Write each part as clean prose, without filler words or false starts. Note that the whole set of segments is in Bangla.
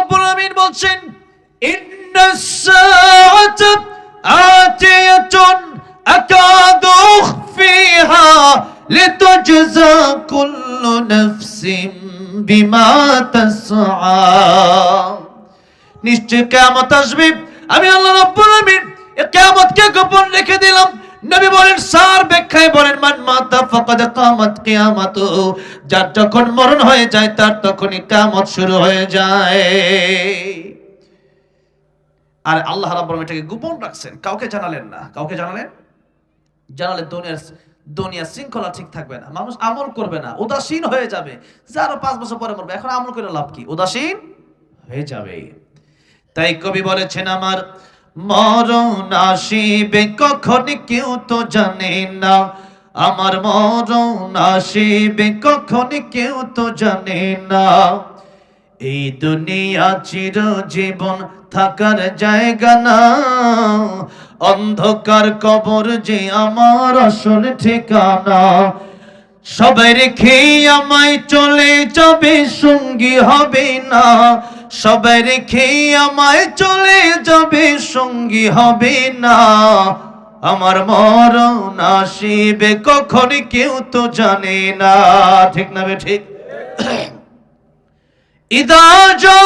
রাব্বুল আলামিন বলছেন ইন্নাস সাআতা আতিয়াতুন আকাদু উখফিহা লিতুজজা কুল্লু নাফসিন বিমা তাসআ। নিশ্চয় কিয়ামত আসবে, আমি আল্লাহ রাব্বুল আলামিন এই কিয়ামতকে গোপন রেখে দিলাম। নবী বলেন, সার ব্যাখ্যায় বলেন, মান মাতা ফাকাদ কামাত কিয়ামাতু, যার যখন মরণ হয়ে যায় তার তখনই কিয়ামত শুরু হয়ে যায়। আর আল্লাহ রাব্বুল আলামিন এটাকে গোপন রাখছেন, কাউকে জানালেন না। কাউকে জানালে দুনিয়ার শৃঙ্খলা ঠিক থাকবে না, মানুষ আমল করবে না, উদাসীন হয়ে যাবে। যারা 5 বছর পরে মরবে, এখন আমল করে লাভ কি? উদাসীন হয়ে যাবে। তাই কবি বলেছেন, আমার মরণ আসিবে কখন কেউ তো জানে না, আমার মরণ আসিবে কখন কেউ তো জানে না। এই দুনিয়া চিরজীবন থাকার জায়গা না, অন্ধকার কবর যে আমার আসল ঠিকানা। সবাই রেখে আমায় চলে যাবে, সঙ্গী হবে না। সবাই রেখে আমায় চলে যাবে, সঙ্গী হবে না। আমার মরণ আসিবে কখন কেউ তো জানে না। ঠিক না বে ঠিক? ইদা জা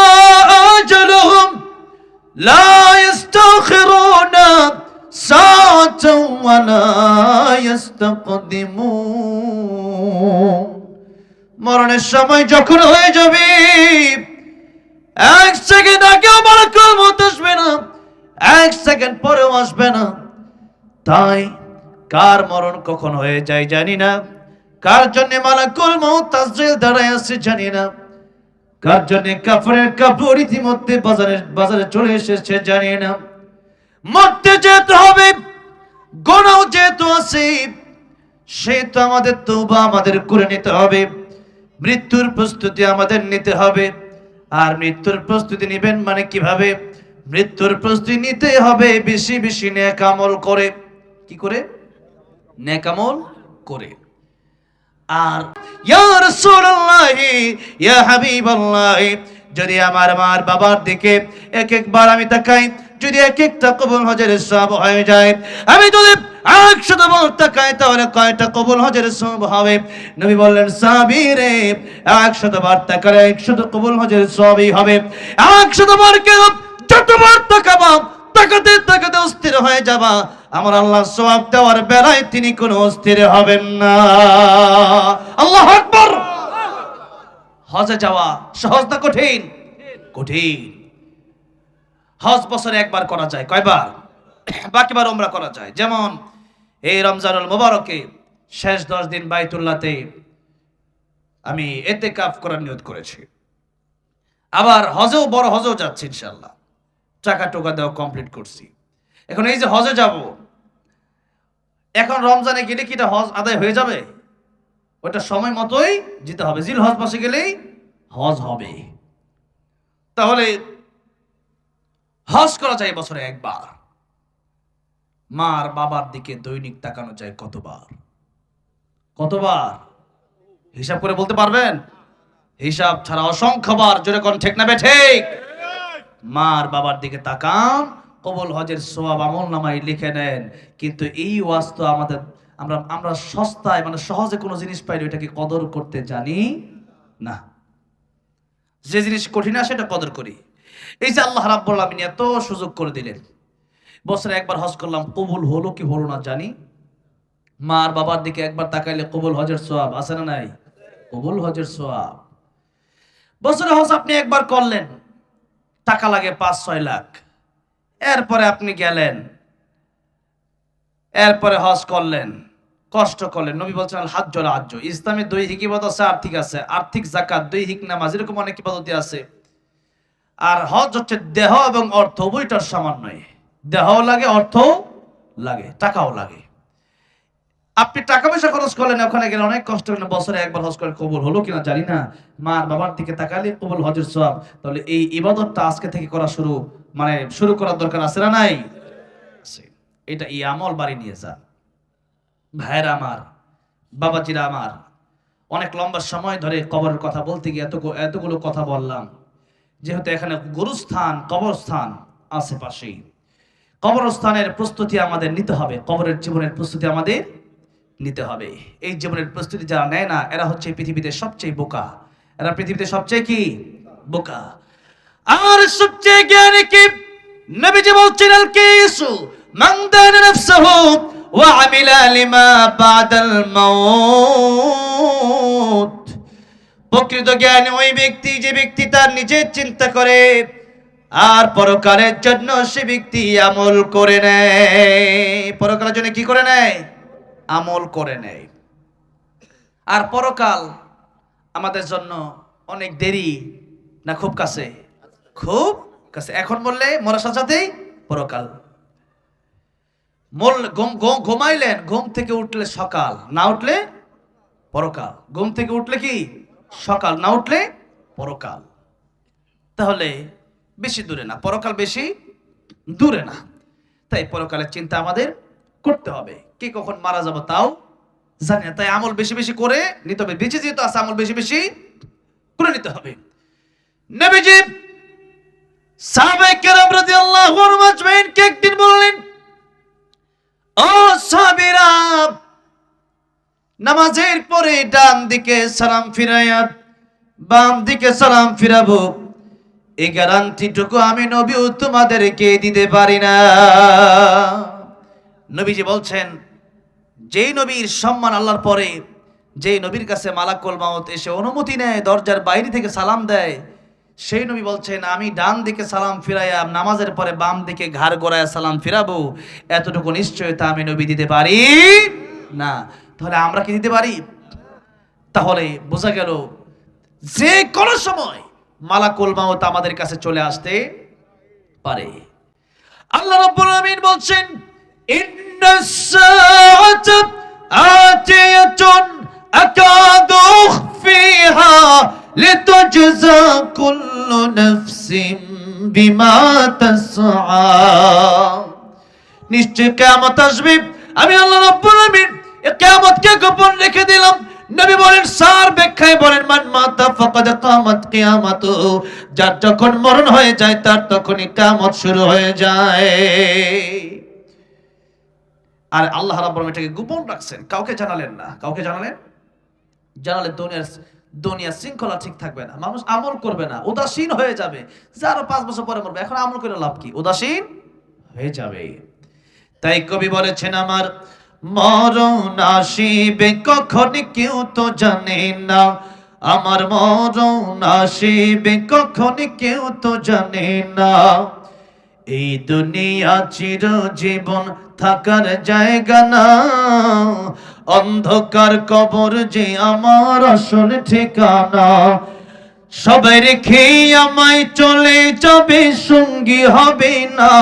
আজালুহুম লা ইস্তাখিরুনা সাআতাও ওয়া লা ইস্তাকদিমুন। মরণের সময় যখন হয়ে যাবে, এক সেকেন্ড আগেও মালাকুল মউত আসবে না, এক সেকেন্ড পরেও আসবে না। তাই কার মরণ কখন হয়ে যায় জানি না, কার জন্য মালাকুল মউত তাসজিল দাঁড়ায় আছে জানি না, কার জন্য কাফনের কাপড় ইতিমধ্যে বাজারে চলে এসেছে জানি না। মরতে যেতে হবে, গুনাহ যেহেতু আছে সেহেতু আমাদের তওবা আমাদের করে নিতে হবে, মৃত্যুর প্রস্তুতি আমাদের নিতে হবে। আর মৃত্যুর প্রস্তুতি নেবেন মানে কিভাবে? মৃত্যুর প্রস্তুতি নিতে হবে বেশি বেশি নেক আমল করে। কি করে? নেক আমল করে। আর ইয়া রাসূলুল্লাহ, ইয়া হাবিবাল্লাহ, যদি আমার মার বাবার দিকে এক একবার আমি তাকাই, যদি এক একটা কবুল হজের সওয়াব হয়ে যায়, আমি যদি 100 বার তাকাই তাহলে কয়টা কবুল হজের সওয়াব হবে? নবী বললেন, সাহাবী রে, 100 বার তাকালে 100 কবুল হজের সওয়াবই হবে। 100 বার কেন, যতবার তাকাবা তাকাতে তাকাতে অস্থির হয়ে যাবা, আমার আল্লাহ সওয়াব দেওয়ার বেলায় তিনি কোনো অস্থির হবেন না। আল্লাহু আকবার। হজে যাওয়া সহজ না কঠিন? কঠিন। হজ বছরে একবার করা যায়, কয়বার? বাকিবার উমরা করা যায়। যেমন এই রমজানুল মুবারকে শেষ 10 দিন বাইতুল্লাহতে আমি ইতিকাফ করার নিয়ত করেছি। আবার হজেও, বড় হজেও যাচ্ছি ইনশাআল্লাহ, টাকা টোকা দেওয়া কমপ্লিট করছি। এখন এই যে হজে যাব, এখন রমজানে গেলে কি এটা হজ আদায় হয়ে যাবে? ওটা সময় মতোই যেতে হবে, জিল হজ মাসে গেলেই হজ হবে। তাহলে হজ করা যায় বছরে একবার। মার বাবার দিকে দৈনিক তাকানো যায় কতবার? কতবার হিসাব করে বলতে পারবেন? হিসাব ছাড়া অসংখ্যবার। জোরে কোন ঠিক না বে ঠিক? মার বাবার দিকে তাকান, কবুল হজের সওয়াব আমলনামায় লিখে নেন। কিন্তু এই ওয়াজ তো আমাদের, আমরা সস্তায় মানে সহজে কোনো জিনিস পাইলে ওইটাকে কদর করতে জানি না। যে জিনিস কঠিন না সেটা কদর করি। এই যে আল্লাহ রাব্বুল আলামিন এত সুযোগ করে দিলেন, বছরে একবার হজ করলাম, কবুল হলো কি হলো না জানি। মার বাবার দিকে একবার তাকাইলে কবুল হজের সওয়াব আছে না নাই? কবুল হজের সওয়াব। বছরে হজ আপনি একবার করলেন, টাকা লাগে 5-6 লাখ। এরপরে আপনি গেলেন, এরপরে হজ করলেন, কষ্ট করলেন। নবী বলছেন আল হাজ্জুল হাজ্জু, ইসলামে দৈহিক ইবাদত আছে, আর্থিক আছে। আর্থিক যাকাত, দৈহিক নামাজ, এরকম অনেক ইবাদতি আছে। আর হজ হচ্ছে দেহ এবং অর্থ উভয়টার সমন্বয়। দেহও লাগে, অর্থও লাগে, টাকাও লাগে। আপনি টাকা পয়সা খরচ করলেন, ওখানে গেলে অনেক কষ্ট করলেন, বছরে একবার হজ করে কবুল হলো কিনা জানি না। মার বাবার দিকে তাকালে কবুল হজের সওয়াব। তাহলে এই ইবাদতটা আজকে থেকে করা শুরু করার দরকার আছে না নাই? এটা এই আমল বাড়ি নিয়ে যান। ভাইরা আমার, বাবাজিরা আমার, অনেক লম্বা সময় ধরে কবরের কথা বলতে গিয়ে এতগুলো কথা বললাম। যেহেতু এখানে গুরুস্থান কবরস্থান আশেপাশেই, কবরস্থানের প্রস্তুতি আমাদের নিতে হবে, কবরের জীবনের প্রস্তুতি আমাদের নিতে হবে। এই জীবনের প্রস্তুতি যারা নেয় না এরা হচ্ছে পৃথিবীতে সবচেয়ে বোকা, এরা পৃথিবীতে সবচেয়ে কি বোকা। আর সবচেয়ে জ্ঞানী কি? নবীজি বলছেন আল কিসু মান দানা নাফসাহু ওয়া আমিলা লিমা বাদাল মাউত। প্রকৃত জ্ঞানী ওই ব্যক্তি যে ব্যক্তি তার নিজের চিন্তা করে আর পরকালের জন্য সে ব্যক্তি আমল করে নেয়। পরকালের জন্য কি করে নেয়? আমল করে নেয়। আর পরকাল আমাদের জন্য অনেক দেরি না খুব কাছে? খুব কাছে। এখন বললে মরার সাথেই পরকাল। ঘুমাইলেন, ঘুম থেকে উঠলে সকাল, না উঠলে পরকাল। ঘুম থেকে উঠলে কি সকাল, না উঠলে পরকাল। তাহলে বেশি দূরে না, পরকাল বেশি দূরে না। তাই পরকালের চিন্তা আমাদের করতে হবে। কে কখন মারা যাবো তাও জানি না, তাই আমল বেশি বেশি করে নিতে হবে। বেঁচে যেহেতু আছে আমল বেশি বেশি করে নিতে হবে। নবীজি সাহাবায়ে কেরাম রাদিয়াল্লাহু আনহুম আজমাইনকে একদিন বললেন, ও সাহাবীরা, নামাজের পরে ডান দিকে সালাম ফিরাইয়া বাম দিকে সালাম ফিরাবো, এই গ্যারান্টিটুকু আমি নবীও তোমাদেরকে দিতে পারি না। নবীজি বলছেন, যেই নবীর সম্মান আল্লাহর পরে, যেই নবীর কাছে মালাকুল মাউত এসে অনুমতি নেয়, দরজার বাইরে থেকে সালাম দেয়, সেই নবী বলছেন আমি ডান দিকে সালাম ফিরাইয়া নামাজের পরে বাম দিকে ঘাড় গোড়ায় সালাম ফিরাবো, এতটুকু নিশ্চয়তা আমি নবী দিতে পারি না। তাহলে আমরা কি দিতে পারি? তাহলে বোঝা গেল যে কোনো সময় মালাকুল মাউত আমাদের কাছে চলে আসতে পারে। আল্লাহ রাব্বুল আলামিন বলছেন, ইন্নাস সাআতা আতিয়াতুন আকাদু উখফিহা লিতুজজা কুল্লু নাফসিন বিমা তাসআ। নিশ্চয় কিয়ামত আসবে, আমি আল্লাহ রাব্বুল আলামিন এই কিয়ামতকে গোপন রেখে দিলাম। নবী বলেন, সার ব্যাখ্যায় বলেন, মান মাতা ফাকাদ কামাত কিয়ামাতু, যার যখন মরণ হয়ে যায় তার তখনই কিয়ামত শুরু হয়ে যায়। আর আল্লাহ রাব্বুল আলামিন এটাকে গোপন রাখছেন, কাউকে জানালেন না। কাউকে জানালে দুনিয়ার শৃঙ্খলা ঠিক থাকবে না, মানুষ আমল করবে না, উদাসীন হয়ে যাবে। যারা 5 বছর পরে মরবে, এখন আমল করে লাভ কি? উদাসীন হয়ে যাবে। তাই কবি বলেছেন, আমার মরণ আসিবে কখন কেউ তো জানে না, আমার মরণ আসিবে কখন কেউ তো জানে না। এই দুনিয়া চিরজীবন থাকার জায়গা না, অন্ধকার কবর যে আমার আসল ঠিকানা। সবাই রেখে আমায় চলে যাবে, সঙ্গী হবে না।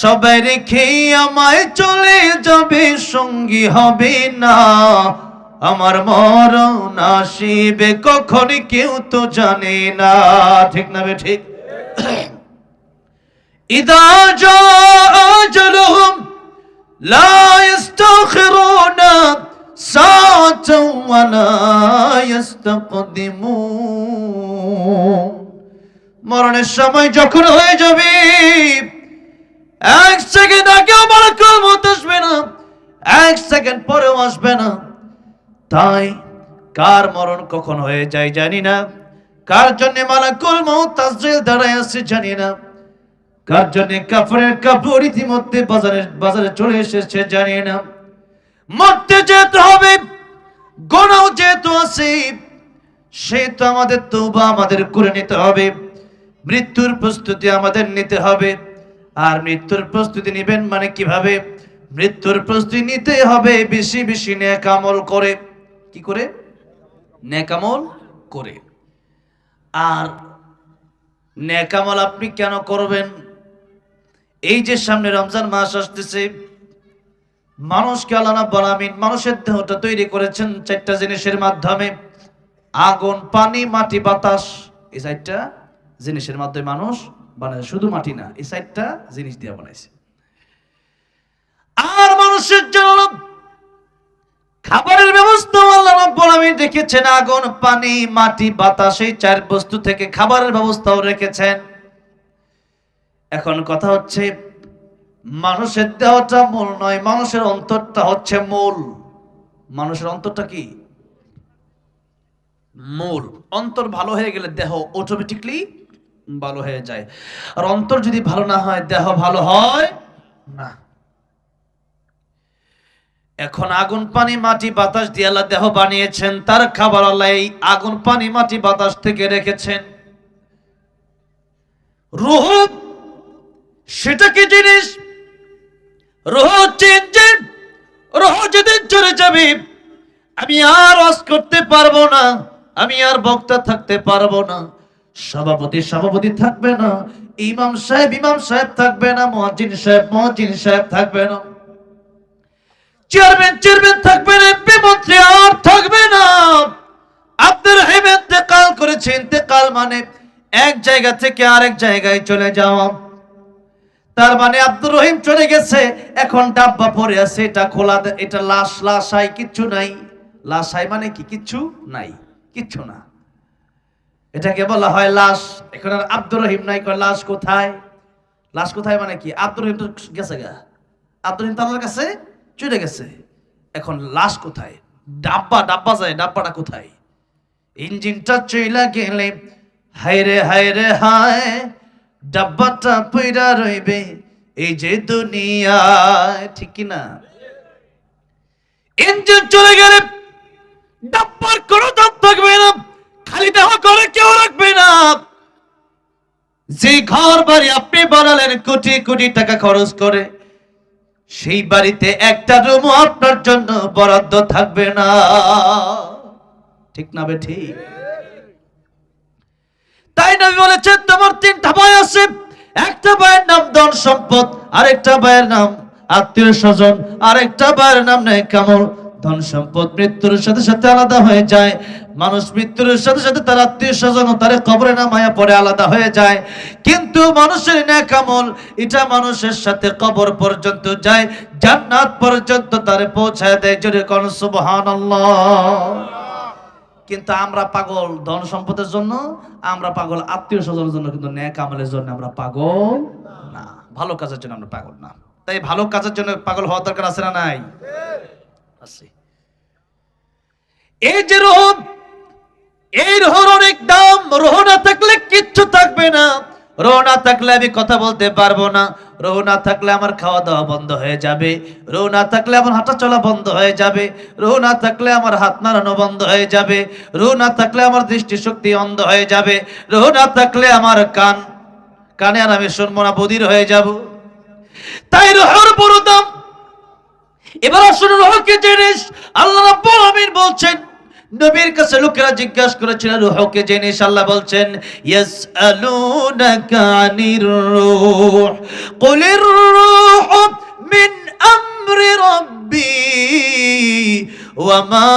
সবাই রেখে আমায় চলে যাবে, সঙ্গী হবে না। আমার মরণ আসিবে কখন কেউ তো জানে না। ঠিক না বে ঠিক? ইদা জা আজালুহুম লা ইস্তাখিরুনা সাআতান ওয়া লা ইস্তাকদিমুন। মরণের সময় যখন হয়ে যাবে, 1 সেকেন্ড আগেও মালাকুল মউত আসবে না, 1 সেকেন্ড পরেও আসবে না। তাই কার মরণ কখন হয়ে যায় জানি না, কার জন্য মালাকুল মউত তাসজিল দাঁড়ায় আছে জানি না, কার জন্য কাফনের কাপড় ইতিমধ্যে বাজারে চলে এসেছে জানি না। মরতে যেতে হবে, গুনাহ যেহেতু আছে সে তো আমাদের তওবা আমাদের করে নিতে হবে। মৃত্যুর প্রস্তুতি আমাদের নিতে হবে। আর মৃত্যুর প্রস্তুতি নেবেন মানে কিভাবে? মৃত্যুর প্রস্তুতি নিতে হবে বেশি বেশি নেক আমল করে। কি করে? নেক আমল করে। আর নেক আমল আপনি কেন করবেন? এই যে সামনে রমজান মাস আসতেছে, মানুষকে আল্লাহ রাব্বুল আলামিন মানুষের দেহটা তৈরি করেছেন 4টা জিনিসের মাধ্যমে: আগুন, পানি, মাটি, বাতাস। এই 4টা জিনিসের মাধ্যমে মানুষ বানায়, শুধু মাটি না, এই 4টা জিনিস দিয়ে বানাইছে। আর মানুষের জন্য খাবারের ব্যবস্থা আল্লাহ রাব্বুল আলামিন রেখেছেন, আগুন, পানি, মাটি, বাতাস, এই চার বস্তু থেকে খাবারের ব্যবস্থাও রেখেছেন। এখন কথা হচ্ছে মানুষের দেহটা মূল নয়, মানুষের অন্তরটা হচ্ছে মূল। মানুষের অন্তরটা কি মূল। অন্তর ভালো হয়ে গেলে দেহ অটোমেটিকলি ভালো হয়ে যায়, আর অন্তর যদি ভালো না হয় দেহ ভালো হয় না। এখন আগুন, পানি, মাটি, বাতাস দিয়ে আল্লাহ দেহ বানিয়েছেন, তার খাবার আল্লাহ এই আগুন, পানি, মাটি, বাতাস থেকে রেখেছেন। রূহ সেটা কি জিনিস? রূহ হচ্ছে ইঞ্জিন। রূহ যেদিন চলে যাবে আমি আর ওয়াজ করতে পারবো না, আমি আর বক্তা থাকতে পারবো না, সভাপতি থাকবে না, ইমাম সাহেব থাকবে না, মুয়াজ্জিন সাহেব থাকবে না, চেয়ারম্যান থাকবে না, এমপি মন্ত্রী আর থাকবে না। আব্দুর রহিম ইন্তেকাল করেছে। ইন্তেকাল মানে এক জায়গা থেকে আরেক জায়গায় চলে যাওয়া। তার মানে আব্দুর রহিম চলে গেছে, এখন ডাব্বা পড়ে আছে, এটা খোলা, এটা লাশ কিচ্ছু নাই। লাশাই মানে কি? কিচ্ছু নাই, কিচ্ছু না, এটাকে বলা হয় লাশ। এখন আর আব্দুর রহিম নাই, লাশ কোথায়? লাশ কোথায় মানে কি? আব্দুর রহিম তো গেছে গা, আব্দুর রহিম তার কাছে চলে গেছে, এখন লাশ কোথায়? ডাব্বা যায়, ডাব্বাটা কোথায়? ইঞ্জিনটা চইলা গেলে হায়রে হায়, ডাব্বাটা পইরা রইবে এই যে দুনিয়ায়, ঠিক কি না? ইঞ্জিন চলে গেলে ডাব্বার কোনো দাম থাকবে না, খালি দেহ করে কেউ রাখবে না। যে ঘর বাড়ি আপনি বানালেন কোটি কোটি টাকা খরচ করে, সেই বাড়িতে একটা রুমও আপনার জন্য বরাদ্দ থাকবে না, ঠিক না বে ঠিক? তাই নবী বলেছেন তোমার তিনটা ভাই আছে, একটা ভাইয়ের নাম ধন সম্পদ, আরেকটা ভাইয়ের নাম আত্মীয় স্বজন, আরেকটা ভাইয়ের নাম নেকামল। ধন সম্পদ মৃত্যুর সাথে সাথে আলাদা হয়ে যায়, মানুষ মৃত্যুর সাথে সাথে তার আত্মীয় স্বজন ও তার কবরে নামায়া পরে আলাদা হয়ে যায়, কিন্তু মানুষের নেকামল এটা মানুষের সাথে কবর পর্যন্ত যায়, জান্নাত পর্যন্ত তারে পৌঁছায় দেয়। জোরে কোন সুবহানাল্লাহ। কিন্তু আমরা পাগল ধন সম্পদের জন্য, আমরা পাগল আত্মীয় স্বজনের জন্য, কিন্তু নেক আমলের জন্য আমরা পাগল না, ভালো কাজের জন্য আমরা পাগল না। তাই ভালো কাজের জন্য পাগল হওয়া দরকার আছে না নাই? আছে। এই যে রূহ, এই রূহের অনেক দাম। রূহ না থাকলে কিচ্ছু থাকবে না। রূহ না থাকলে আমি কথা বলতে পারবো না, রূহ না থাকলে আমার খাওয়া দাওয়া বন্ধ হয়ে যাবে, রূহ না থাকলে আমার হাঁটা চলা বন্ধ হয়ে যাবে, রূহ না থাকলে আমার হাত নাড়ানো বন্ধ হয়ে যাবে, রূহ না থাকলে আমার দৃষ্টিশক্তি অন্ধ হয়ে যাবে, রূহ না থাকলে আমার কানে আর আমি শুনবো না, বধির হয়ে যাব। তাই রূহের বড় দাম। এবার আসুন রূহ কি জিনিস? আল্লাহ রাব্বুল আলামিন বলছেন, নবীর কাছে লোকেরা জিজ্ঞাসা করেছিল রূহ কি জিনিস, আল্লাহ বলছেন ইয়াসআলুনাকা আনির রূহ কুলির রূহু মিন আমরি রাব্বি ওয়া মা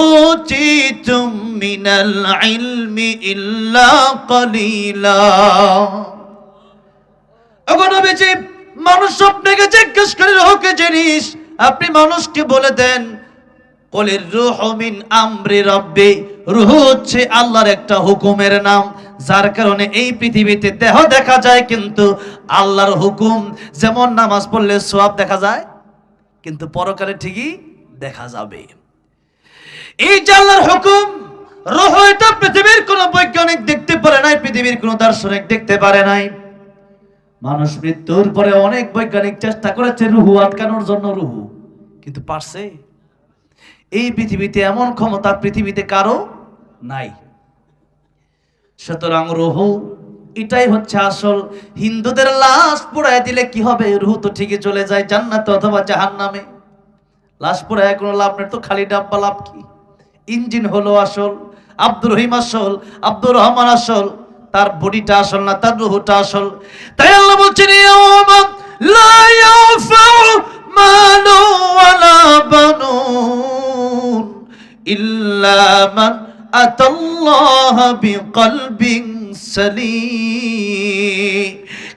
উতিতুম মিনাল ইলমি ইল্লা কালিলা। ওগো নবীজি, মানুষ আপনাকে জিজ্ঞাসা করে রূহ কি জিনিস, আপনি মানুষকে বলে দেন কুলির রূহু মিন আমরি রাব্বি, রূহ হচ্ছে আল্লাহর একটা হুকুমের নাম, যার কারণে এই পৃথিবীতে দেহ দেখা যায় কিন্তু আল্লাহর হুকুম। যেমন নামাজ পড়লে সওয়াব দেখা যায়, কিন্তু পরকালে ঠিকই দেখা যাবে। এই যে আল্লাহর হুকুম, রূহ এটা পৃথিবীর কোনো বৈজ্ঞানিক দেখতে পারে নাই, পৃথিবীর কোনো দার্শনিক দেখতে পারে নাই। মানুষ মৃত্যুর পরে অনেক বৈজ্ঞানিক চেষ্টা করেছে রূহ আটকানোর জন্য, রূহ কিন্তু পারছে? এই পৃথিবীতে এমন ক্ষমতা পৃথিবীতে কারো নাই। সুতরাং রূহ এটাই হচ্ছে আসল। হিন্দুদের লাশ পোড়ায় দিলে কি হবে? রূহ তো ঠিকই চলে যায় জান্নাতে অথবা জাহান্নামে। লাশ পোড়ায় কোনো লাভ নেই, তো খালি ডাব্বা লাভ কি? ইঞ্জিন হলো আসল, আব্দুর রহিম আসল, আব্দুর রহমান আসল, তার বডিটা আসল না, তার রূহটা আসল। তাই আল্লাহ বলছেন ইয়াউমা লা ইয়ানফাউ মালু ওয়ালা বানুন ইল্লা মান আতাল্লাহ বিকলবিন সালিম।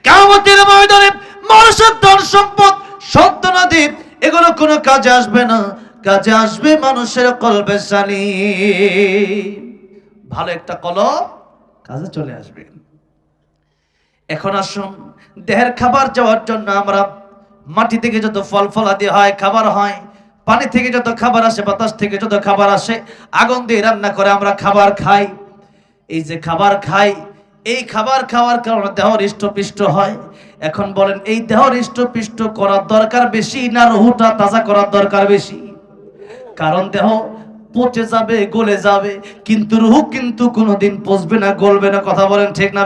কিয়ামতের ময়দানে মানুষের ধন সম্পদ, সন্তানাদি এগুলো কোনো কাজে আসবে না। কাজে আসবে মানুষের কলবে সালিম। ভালো একটা কলব কাজে চলে আসবে। এখন আসুন, দেহের খাবার যাওয়ার জন্য আমরা মাটি থেকে যত ফল ফলাদি হয়, খাবার হয়, পানি থেকে যত খাবার আসে, বাতাস থেকে যত খাবার আসে, আগুন দিয়ে রান্না করে আমরা খাবার খাই। এই যে খাবার খাই, এই খাবার খাওয়ার কারণে দেহ হৃষ্টপুষ্ট হয়। এখন বলেন, এই দেহ হৃষ্টপুষ্ট করার দরকার বেশি না রুহটা তাজা করার দরকার বেশি? কারণ দেহ পচে যাবে, গলে যাবে, কিন্তু রুহ কিন্তু কোনোদিন পচবে না, গলবে না। কথা বলেন ঠিক না?